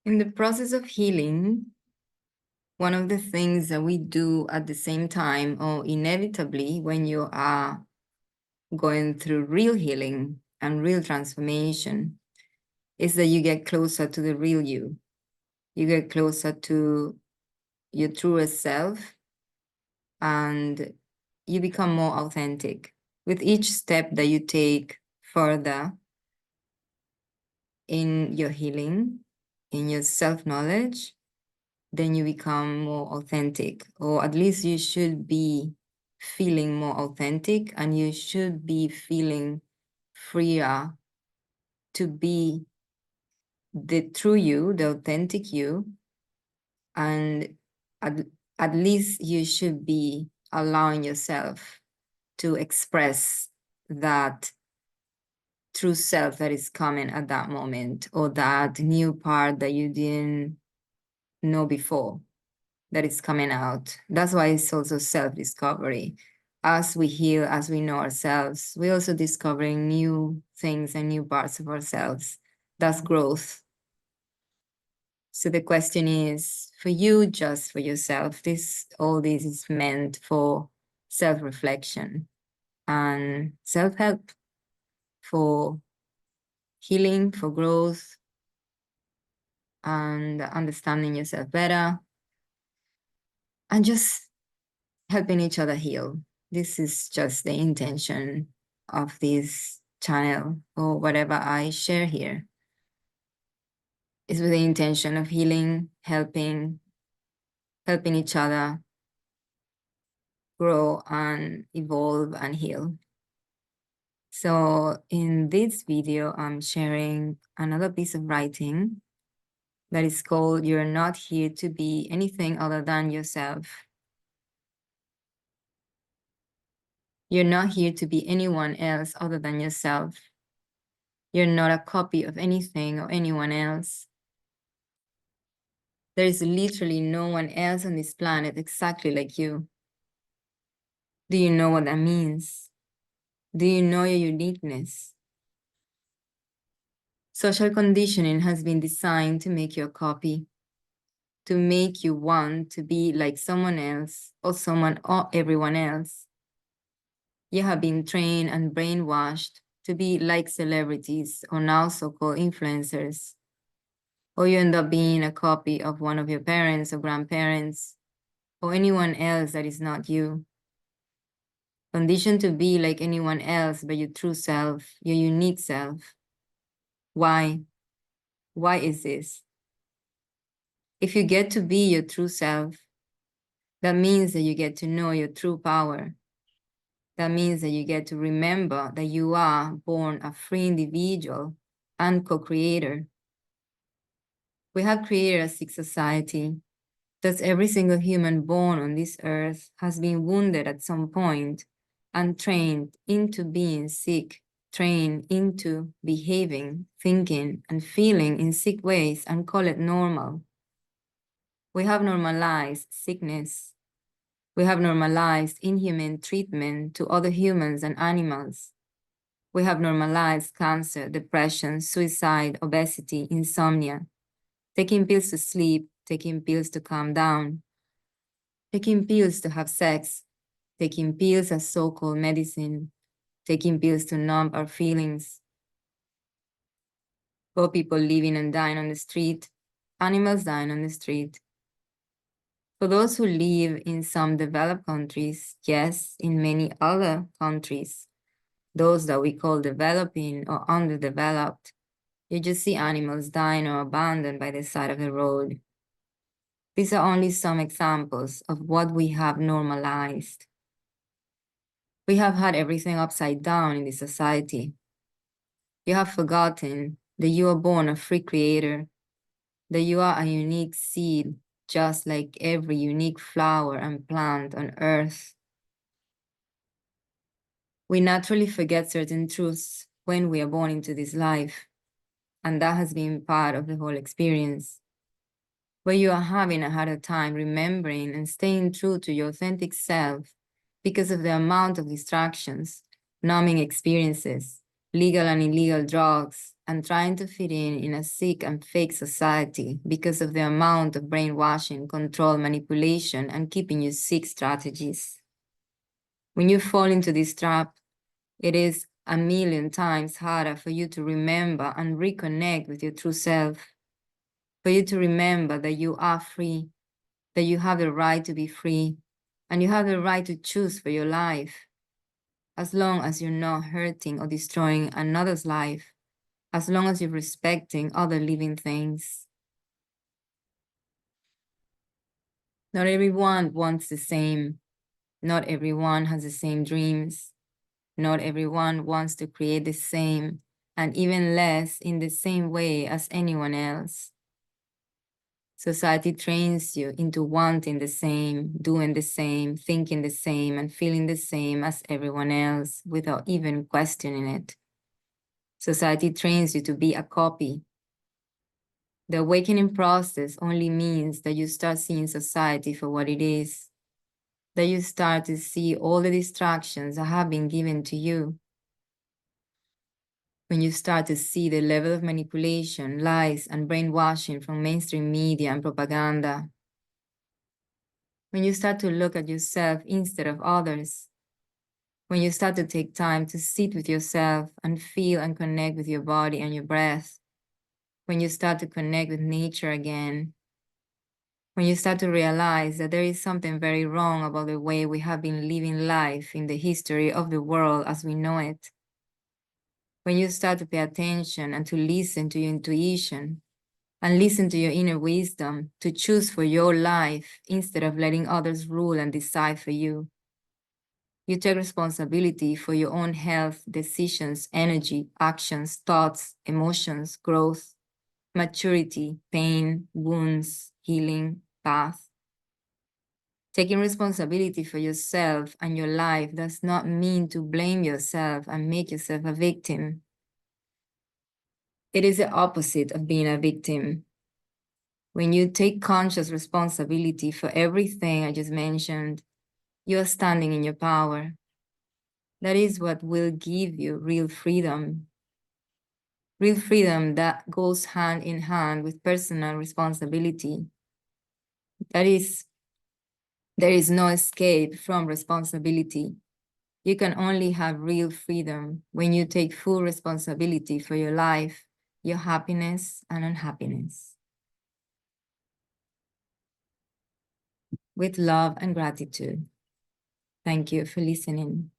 In the process of healing, one of the things that we do at the same time, or inevitably when you are going through real healing and real transformation, is that you get closer to the real you. You get closer to your truest self, and you become more authentic. With each step that you take further in your healing, in your self-knowledge, then you become more authentic, or at least you should be feeling more authentic, and you should be feeling freer to be the true you, the authentic you, and at least you should be allowing yourself to express that true self that is coming at that moment, or that new part that you didn't know before that is coming out. That's why it's also self-discovery. As we heal, as we know ourselves, we're also discovering new things and new parts of ourselves. That's growth. So the question is, for you, just for yourself, all this is meant for self-reflection and self-help, for healing, for growth, and understanding yourself better, and just helping each other heal. This is just the intention of this channel, or whatever I share here. It's with the intention of healing, helping each other grow and evolve and heal. So in this video, I'm sharing another piece of writing that is called "You're Not Here to Be Anything Other Than Yourself." You're not here to be anyone else other than yourself. You're not a copy of anything or anyone else. There is literally no one else on this planet exactly like you. Do you know what that means? Do you know your uniqueness? Social conditioning has been designed to make you a copy, to make you want to be like someone else, or someone or everyone else. You have been trained and brainwashed to be like celebrities, or now so-called influencers. Or you end up being a copy of one of your parents or grandparents, or anyone else that is not you. Conditioned to be like anyone else but your true self, your unique self. Why? Why is this? If you get to be your true self, that means that you get to know your true power. That means that you get to remember that you are born a free individual and co-creator. We have created a sick society. Thus, every single human born on this earth has been wounded at some point and trained into being sick, trained into behaving, thinking, and feeling in sick ways, and call it normal. We have normalized sickness. We have normalized inhumane treatment to other humans and animals. We have normalized cancer, depression, suicide, obesity, insomnia, taking pills to sleep, taking pills to calm down, taking pills to have sex, taking pills as so-called medicine, taking pills to numb our feelings. Poor people living and dying on the street, animals dying on the street. For those who live in some developed countries, yes, in many other countries, those that we call developing or underdeveloped, you just see animals dying or abandoned by the side of the road. These are only some examples of what we have normalized. We have had everything upside down in this society. You have forgotten that you are born a free creator, that you are a unique seed, just like every unique flower and plant on earth. We naturally forget certain truths when we are born into this life, and that has been part of the whole experience. Where you are having a harder time remembering and staying true to your authentic self because of the amount of distractions, numbing experiences, legal and illegal drugs, and trying to fit in a sick and fake society because of the amount of brainwashing, control, manipulation, and keeping you sick strategies. When you fall into this trap, it is a million times harder for you to remember and reconnect with your true self, for you to remember that you are free, that you have the right to be free, and you have the right to choose for your life, as long as you're not hurting or destroying another's life, as long as you're respecting other living things. Not everyone wants the same. Not everyone has the same dreams. Not everyone wants to create the same, and even less in the same way as anyone else. Society trains you into wanting the same, doing the same, thinking the same, and feeling the same as everyone else without even questioning it. Society trains you to be a copy. The awakening process only means that you start seeing society for what it is, that you start to see all the distractions that have been given to you. When you start to see the level of manipulation, lies, and brainwashing from mainstream media and propaganda. When you start to look at yourself instead of others. When you start to take time to sit with yourself and feel and connect with your body and your breath. When you start to connect with nature again. When you start to realize that there is something very wrong about the way we have been living life in the history of the world as we know it. When you start to pay attention and to listen to your intuition and listen to your inner wisdom to choose for your life instead of letting others rule and decide for you. You take responsibility for your own health, decisions, energy, actions, thoughts, emotions, growth, maturity, pain, wounds, healing, path. Taking responsibility for yourself and your life does not mean to blame yourself and make yourself a victim. It is the opposite of being a victim. When you take conscious responsibility for everything I just mentioned, you are standing in your power. That is what will give you real freedom. Real freedom that goes hand in hand with personal responsibility. That is, there is no escape from responsibility. You can only have real freedom when you take full responsibility for your life, your happiness and unhappiness. With love and gratitude. Thank you for listening.